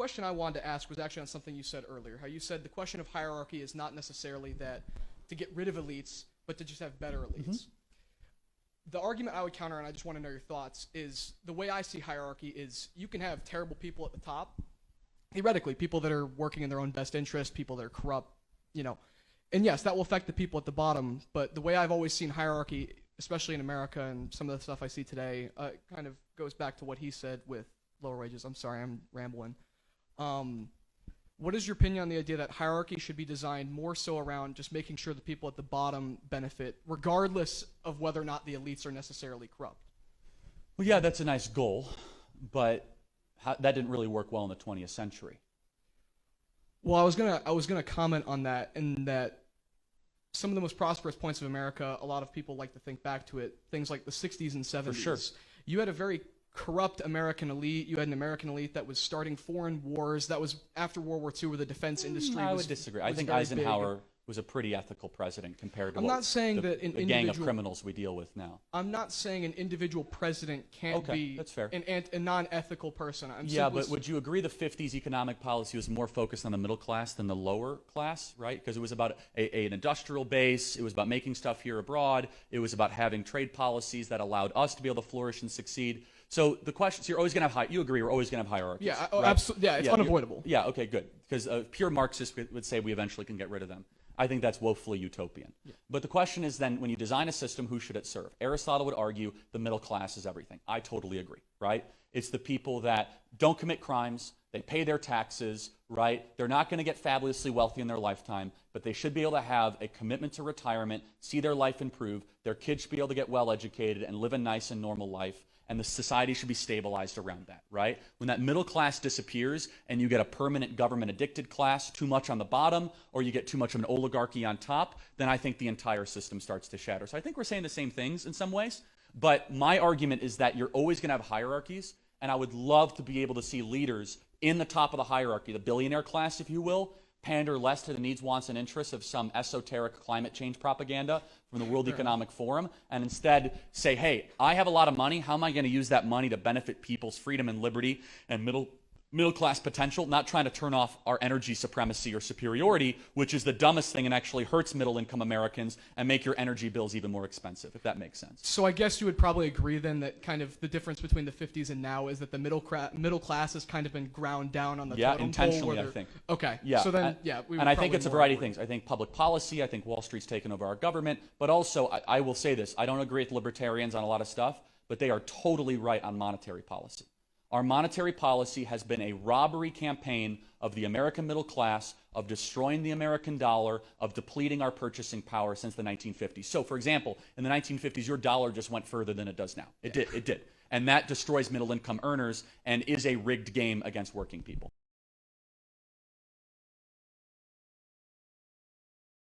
question I wanted to ask was actually on something you said earlier. How you said the question of hierarchy is not necessarily that to get rid of elites, but to just have better elites. The argument I would counter, and I just want to know your thoughts, is the way I see hierarchy is you can have terrible people at the top, theoretically, people that are working in their own best interest, people that are corrupt, and yes, that will affect the people at the bottom, but the way I've always seen hierarchy, especially in America and some of the stuff I see today, kind of goes back to what he said with lower wages. I'm sorry, I'm rambling. What is your opinion on the idea that hierarchy should be designed more so around just making sure the people at the bottom benefit, regardless of whether or not the elites are necessarily corrupt? Well, yeah, that's a nice goal, but that didn't really work well in the 20th century. Well, I was gonna comment on that, in that some of the most prosperous points of America, a lot of people like to think back to it, things like the 60s and 70s. For sure. You had a very corrupt American elite. You had an American elite that was starting foreign wars. That was after World War II, where the defense industry I was would disagree. was I think very Eisenhower big. was a pretty ethical president compared to I'm not saying the that an gang of individual criminals we deal with now. I'm not saying an individual president can't be that's fair. a non-ethical person. Yeah, but would you agree the 50s economic policy was more focused on the middle class than the lower class, right? Because it was about an industrial base. It was about making stuff here abroad. It was about having trade policies that allowed us to be able to flourish and succeed. So the question, so you're always going to have you agree we're always going to have hierarchies. Yeah, right? absolutely. Yeah, it's unavoidable. Yeah, okay, good. Because pure Marxists would say we eventually can get rid of them. I think that's woefully utopian. Yeah. But the question is then, when you design a system, who should it serve? Aristotle would argue the middle class is everything. I totally agree, right? It's the people that don't commit crimes, they pay their taxes, right? They're not going to get fabulously wealthy in their lifetime, but they should be able to have a commitment to retirement, see their life improve, their kids should be able to get well educated and live a nice and normal life, and the society should be stabilized around that, right? When that middle class disappears and you get a permanent government-addicted class, too much on the bottom, or you get too much of an oligarchy on top, then I think the entire system starts to shatter. So I think we're saying the same things in some ways, but my argument is that you're always going to have hierarchies, and I would love to be able to see leaders in the top of the hierarchy, the billionaire class, if you will, pander less to the needs, wants, and interests of some esoteric climate change propaganda from the World Economic Forum, and instead say, hey, I have a lot of money. How am I going to use that money to benefit people's freedom and liberty and middle class potential, not trying to turn off our energy supremacy or superiority, which is the dumbest thing and actually hurts middle income Americans and make your energy bills even more expensive, if that makes sense. So I guess you would probably agree then that kind of the difference between the 50s and now is that the middle class has kind of been ground down on the totem pole. Yeah, intentionally, I think. Okay. Yeah. So then, yeah. And I think it's a variety of things. I think public policy, I think Wall Street's taken over our government, but also, I will say this, I don't agree with libertarians on a lot of stuff, but they are totally right on monetary policy. Our monetary policy has been a robbery campaign of the American middle class, of destroying the American dollar, of depleting our purchasing power since the 1950s. So, for example, in the 1950s, your dollar just went further than it does now. It did. And that destroys middle income earners and is a rigged game against working people.